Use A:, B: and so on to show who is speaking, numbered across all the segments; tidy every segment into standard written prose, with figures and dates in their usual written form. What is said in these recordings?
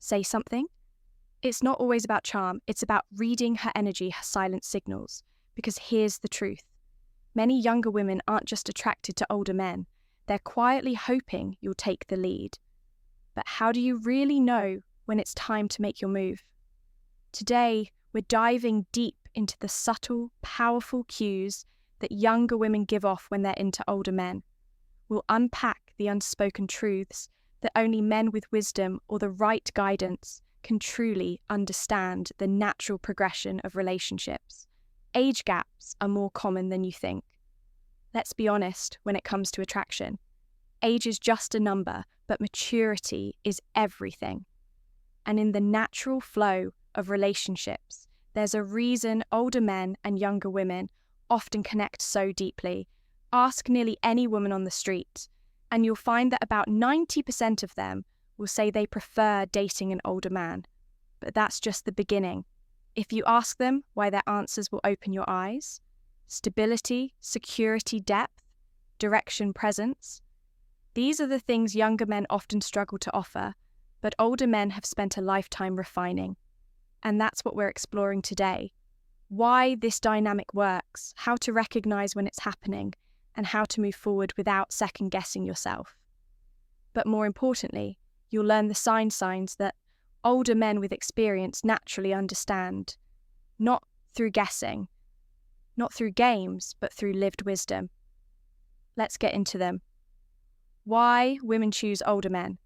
A: say something. It's not always about charm, it's about reading her energy, her silent signals. Because here's the truth. Many younger women aren't just attracted to older men, they're quietly hoping you'll take the lead. But how do you really know when it's time to make your move? Today, we're diving deep into the subtle, powerful cues that younger women give off when they're into older men. We'll unpack the unspoken truths that only men with wisdom or the right guidance can truly understand the natural progression of relationships. Age gaps are more common than you think. Let's be honest when it comes to attraction. Age is just a number, but maturity is everything. And in the natural flow of relationships, there's a reason older men and younger women often connect so deeply. Ask nearly any woman on the street, and you'll find that about 90% of them will say they prefer dating an older man. But that's just the beginning. If you ask them why, their answers will open your eyes. Stability, security, depth, direction, presence. These are the things younger men often struggle to offer, but older men have spent a lifetime refining. And that's what we're exploring today. Why this dynamic works, how to recognize when it's happening, and how to move forward without second-guessing yourself. But more importantly, you'll learn the signs that older men with experience naturally understand, not through guessing, not through games, but through lived wisdom. Let's get into them. Why women choose older men.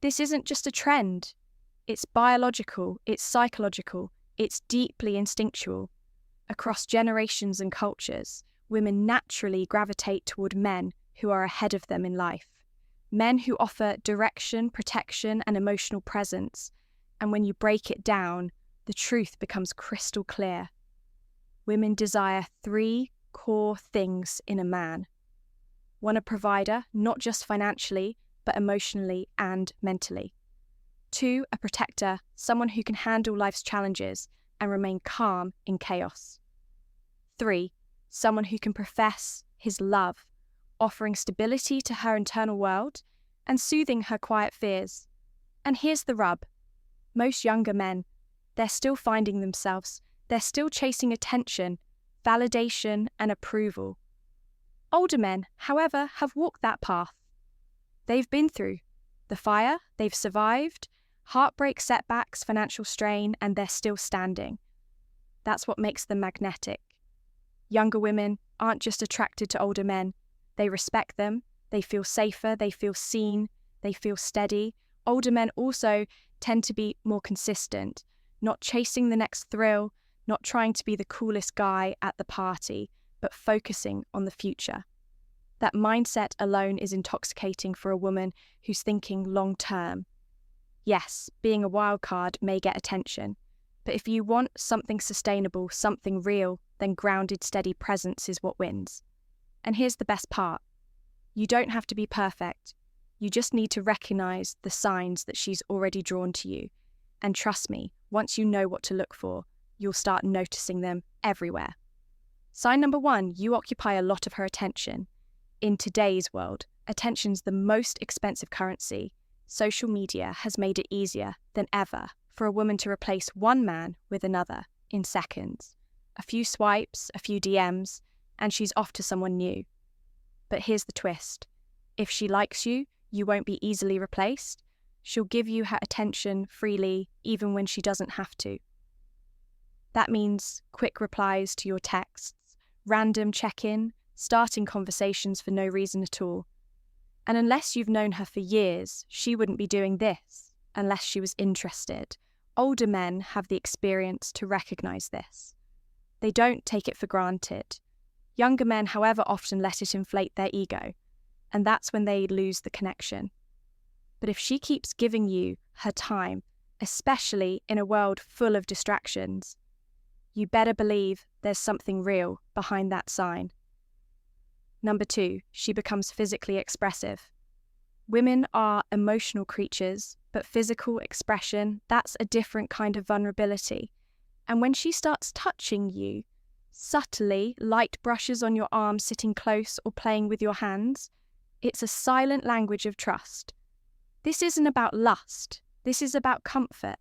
A: This isn't just a trend. It's biological, it's psychological, it's deeply instinctual. Across generations and cultures, women naturally gravitate toward men who are ahead of them in life. Men who offer direction, protection, and emotional presence. And when you break it down, the truth becomes crystal clear. Women desire 3 core things in a man. 1, a provider, not just financially, but emotionally and mentally. 2, a protector, someone who can handle life's challenges and remain calm in chaos. 3, someone who can profess his love, offering stability to her internal world and soothing her quiet fears. And here's the rub. Most younger men, they're still finding themselves. They're still chasing attention, validation, and approval. Older men, however, have walked that path. They've been through the fire, they've survived, heartbreak, setbacks, financial strain, and they're still standing. That's what makes them magnetic. Younger women aren't just attracted to older men. They respect them, they feel safer, they feel seen, they feel steady. Older men also tend to be more consistent, not chasing the next thrill, not trying to be the coolest guy at the party, but focusing on the future. That mindset alone is intoxicating for a woman who's thinking long term. Yes, being a wild card may get attention, but if you want something sustainable, something real, then grounded, steady presence is what wins. And here's the best part. You don't have to be perfect. You just need to recognize the signs that she's already drawn to you. And trust me, once you know what to look for, you'll start noticing them everywhere. Sign number 1, you occupy a lot of her attention. In today's world, attention's the most expensive currency. Social media has made it easier than ever for a woman to replace one man with another in seconds. A few swipes, a few DMs, and she's off to someone new. But here's the twist. If she likes you, you won't be easily replaced. She'll give you her attention freely, even when she doesn't have to. That means quick replies to your texts, random check-in, starting conversations for no reason at all. And unless you've known her for years, she wouldn't be doing this unless she was interested. Older men have the experience to recognize this. They don't take it for granted. Younger men, however, often let it inflate their ego, and that's when they lose the connection. But if she keeps giving you her time, especially in a world full of distractions, you better believe there's something real behind that sign. Number 2, she becomes physically expressive. Women are emotional creatures, but physical expression, that's a different kind of vulnerability. And when she starts touching you, subtly, light brushes on your arm sitting close or playing with your hands, it's a silent language of trust. This isn't about lust, This is about comfort.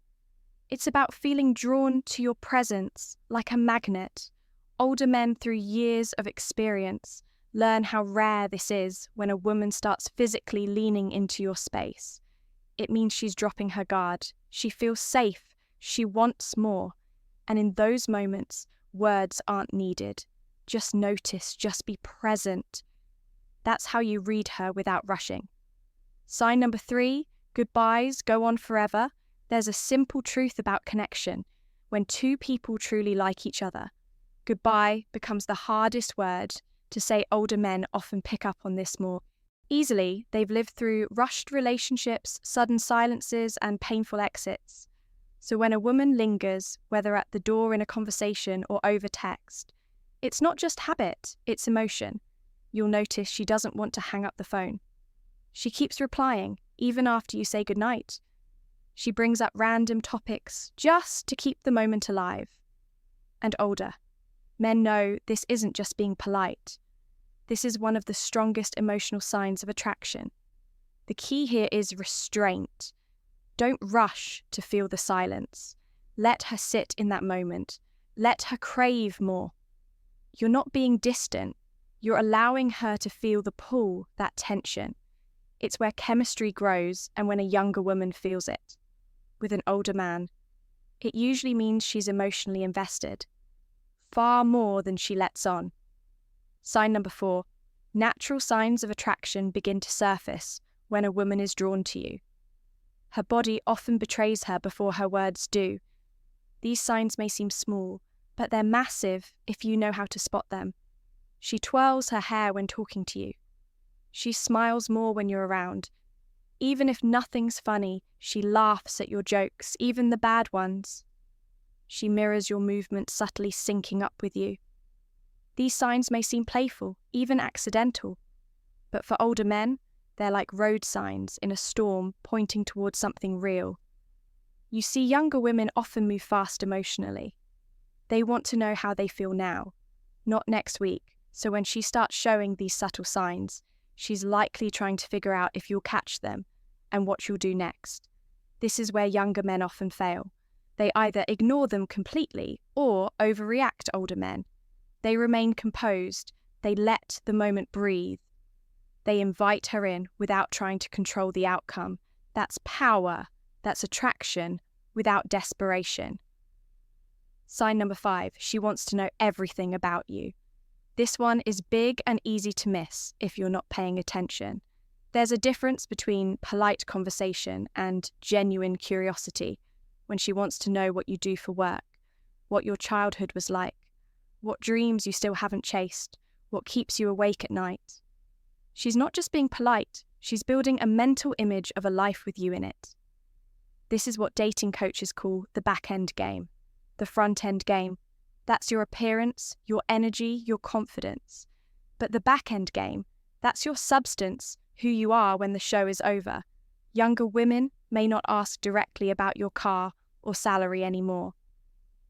A: It's about feeling drawn to your presence like a magnet. Older men, through years of experience, learn how rare this is when a woman starts physically leaning into your space. It means she's dropping her guard. She feels safe. She wants more. And in those moments, words aren't needed. Just notice, just be present. That's how you read her without rushing. Sign number 3, goodbyes go on forever. There's a simple truth about connection. When two people truly like each other, goodbye becomes the hardest word to say. Older men often pick up on this more easily. They've lived through rushed relationships, sudden silences, and painful exits. So when a woman lingers, whether at the door in a conversation or over text, it's not just habit, it's emotion. You'll notice she doesn't want to hang up the phone. She keeps replying, even after you say goodnight. She brings up random topics just to keep the moment alive. And older men know this isn't just being polite. This is one of the strongest emotional signs of attraction. The key here is restraint. Don't rush to feel the silence. Let her sit in that moment. Let her crave more. You're not being distant. You're allowing her to feel the pull, that tension. It's where chemistry grows and when a younger woman feels it. With an older man, it usually means she's emotionally invested, far more than she lets on. Sign number 4, natural signs of attraction begin to surface when a woman is drawn to you. Her body often betrays her before her words do. These signs may seem small, but they're massive if you know how to spot them. She twirls her hair when talking to you. She smiles more when you're around. Even if nothing's funny, she laughs at your jokes, even the bad ones. She mirrors your movements, subtly syncing up with you. These signs may seem playful, even accidental, but for older men, they're like road signs in a storm pointing towards something real. You see, younger women often move fast emotionally. They want to know how they feel now, not next week. So when she starts showing these subtle signs, she's likely trying to figure out if you'll catch them and what you'll do next. This is where younger men often fail. They either ignore them completely or overreact to older men. They remain composed. They let the moment breathe. They invite her in without trying to control the outcome. That's power. That's attraction without desperation. Sign number 5, she wants to know everything about you. This one is big and easy to miss if you're not paying attention. There's a difference between polite conversation and genuine curiosity when she wants to know what you do for work, what your childhood was like, what dreams you still haven't chased, what keeps you awake at night. She's not just being polite, she's building a mental image of a life with you in it. This is what dating coaches call the back-end game, the front-end game. That's your appearance, your energy, your confidence. But the back-end game, that's your substance, who you are when the show is over. Younger women may not ask directly about your car or salary anymore,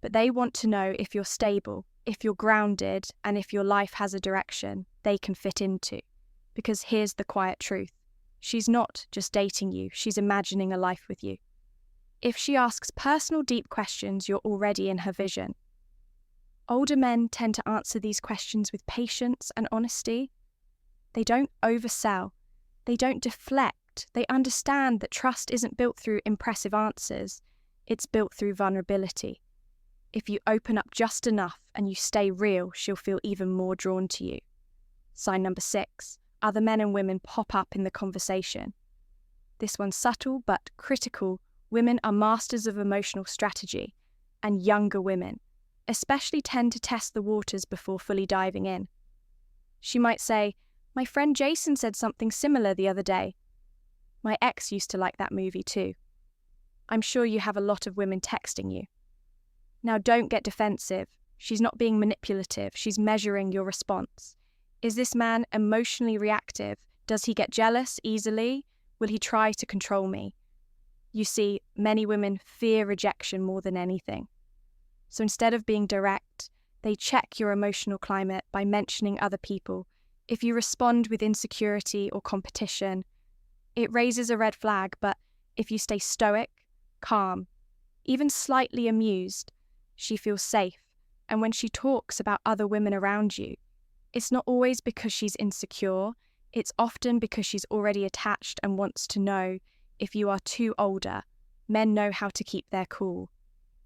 A: but they want to know if you're stable, if you're grounded, and if your life has a direction they can fit into. Because here's the quiet truth. She's not just dating you, she's imagining a life with you. If she asks personal, deep questions, you're already in her vision. Older men tend to answer these questions with patience and honesty. They don't oversell. They don't deflect. They understand that trust isn't built through impressive answers. It's built through vulnerability. If you open up just enough and you stay real, she'll feel even more drawn to you. Sign number 6. Other men and women pop up in the conversation. This one's subtle but critical. Women are masters of emotional strategy, and younger women especially tend to test the waters before fully diving in. She might say, "My friend Jason said something similar the other day. My ex used to like that movie too." I'm sure you have a lot of women texting you. Now don't get defensive. She's not being manipulative. She's measuring your response. Is this man emotionally reactive? Does he get jealous easily? Will he try to control me? You see, many women fear rejection more than anything. So instead of being direct, they check your emotional climate by mentioning other people. If you respond with insecurity or competition, it raises a red flag, but if you stay stoic, calm, even slightly amused. She feels safe, and when she talks about other women around you, it's not always because she's insecure, it's often because she's already attached and wants to know if you are too older. Men know how to keep their cool.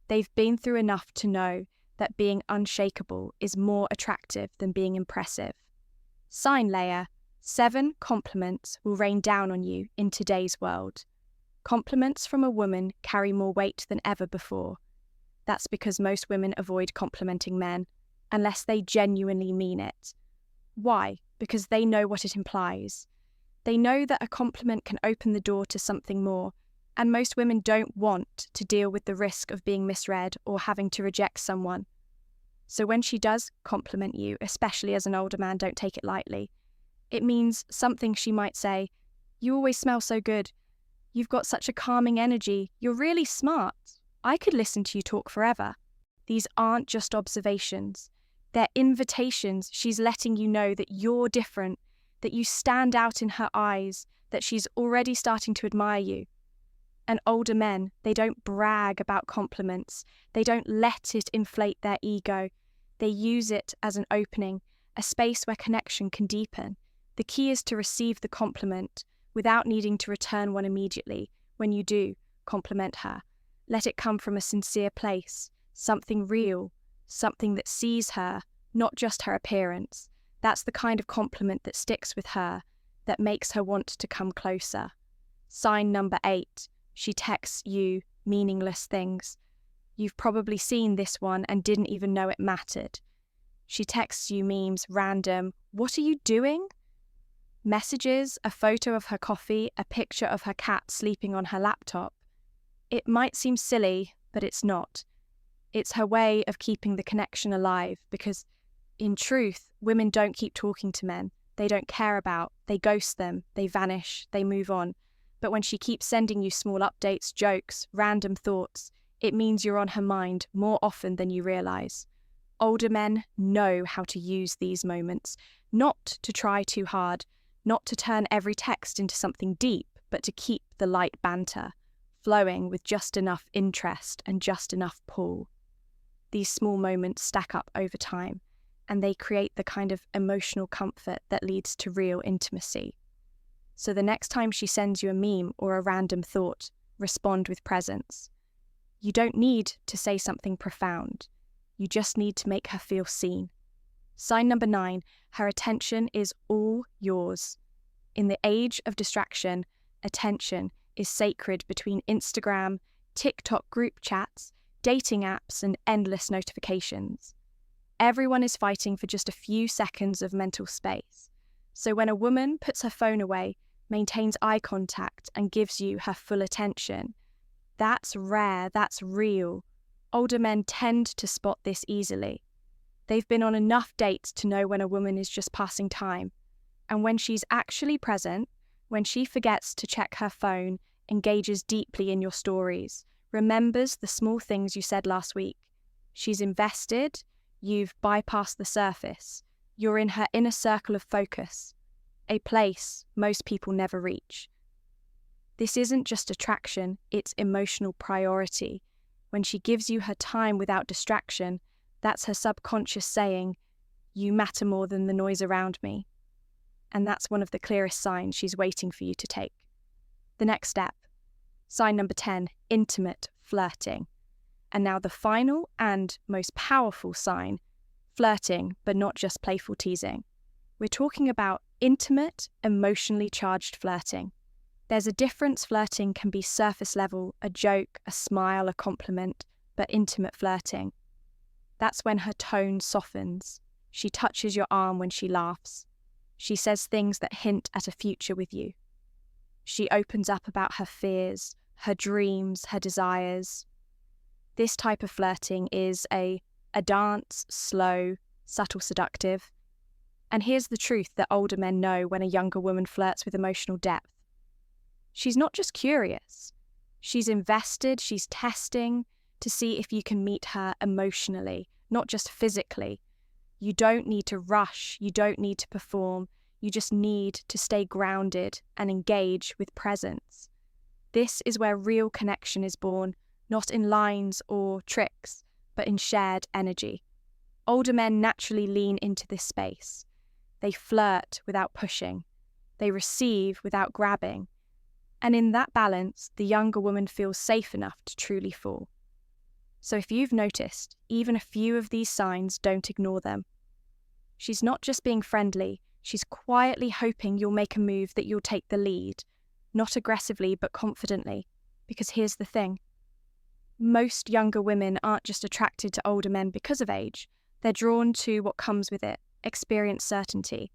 A: They've been through enough to know that being unshakable is more attractive than being impressive. Sign layer: 7 compliments will rain down on you in today's world. Compliments from a woman carry more weight than ever before. That's because most women avoid complimenting men, unless they genuinely mean it. Why? Because they know what it implies. They know that a compliment can open the door to something more, and most women don't want to deal with the risk of being misread or having to reject someone. So when she does compliment you, especially as an older man, don't take it lightly. It means something she might say: "You always smell so good. You've got such a calming energy. You're really smart. I could listen to you talk forever." These aren't just observations. They're invitations. She's letting you know that you're different, that you stand out in her eyes, that she's already starting to admire you. And older men, they don't brag about compliments. They don't let it inflate their ego. They use it as an opening, a space where connection can deepen. The key is to receive the compliment without needing to return one immediately. When you do compliment her, let it come from a sincere place, something real, something that sees her, not just her appearance. That's the kind of compliment that sticks with her, that makes her want to come closer. Sign number 8. She texts you meaningless things. You've probably seen this one and didn't even know it mattered. She texts you memes, random, "What are you doing?" messages, a photo of her coffee, a picture of her cat sleeping on her laptop. It might seem silly, but it's not. It's her way of keeping the connection alive, because, in truth, women don't keep talking to men. They don't care about, they ghost them, they vanish, they move on. But when she keeps sending you small updates, jokes, random thoughts, it means you're on her mind more often than you realize. Older men know how to use these moments, not to try too hard, not to turn every text into something deep, but to keep the light banter flowing with just enough interest and just enough pull. These small moments stack up over time, and they create the kind of emotional comfort that leads to real intimacy. So the next time she sends you a meme or a random thought, respond with presence. You don't need to say something profound. You just need to make her feel seen. Sign number 9, her attention is all yours. In the age of distraction, attention is sacred between Instagram, TikTok group chats, dating apps, and endless notifications. Everyone is fighting for just a few seconds of mental space. So when a woman puts her phone away, maintains eye contact, and gives you her full attention, that's rare, that's real. Older men tend to spot this easily. They've been on enough dates to know when a woman is just passing time. And when she's actually present, when she forgets to check her phone, engages deeply in your stories, remembers the small things you said last week, she's invested, you've bypassed the surface, you're in her inner circle of focus, a place most people never reach. This isn't just attraction, it's emotional priority. When she gives you her time without distraction, that's her subconscious saying, "You matter more than the noise around me." And that's one of the clearest signs she's waiting for you to take. The next step, sign number 10, intimate flirting. And now the final and most powerful sign, flirting, but not just playful teasing. We're talking about intimate, emotionally charged flirting. There's a difference. Flirting can be surface level, a joke, a smile, a compliment, but intimate flirting, that's when her tone softens. She touches your arm when she laughs. She says things that hint at a future with you. She opens up about her fears, her dreams, her desires. This type of flirting is a dance, slow, subtle, seductive. And here's the truth that older men know when a younger woman flirts with emotional depth. She's not just curious. She's invested, she's testing to see if you can meet her emotionally, not just physically. You don't need to rush, you don't need to perform, you just need to stay grounded and engage with presence. This is where real connection is born, not in lines or tricks, but in shared energy. Older men naturally lean into this space. They flirt without pushing. They receive without grabbing. And in that balance, the younger woman feels safe enough to truly fall. So if you've noticed, even a few of these signs, don't ignore them. She's not just being friendly, she's quietly hoping you'll make a move that you'll take the lead, not aggressively but confidently. Because here's the thing. Most younger women aren't just attracted to older men because of age, they're drawn to what comes with it, experience certainty.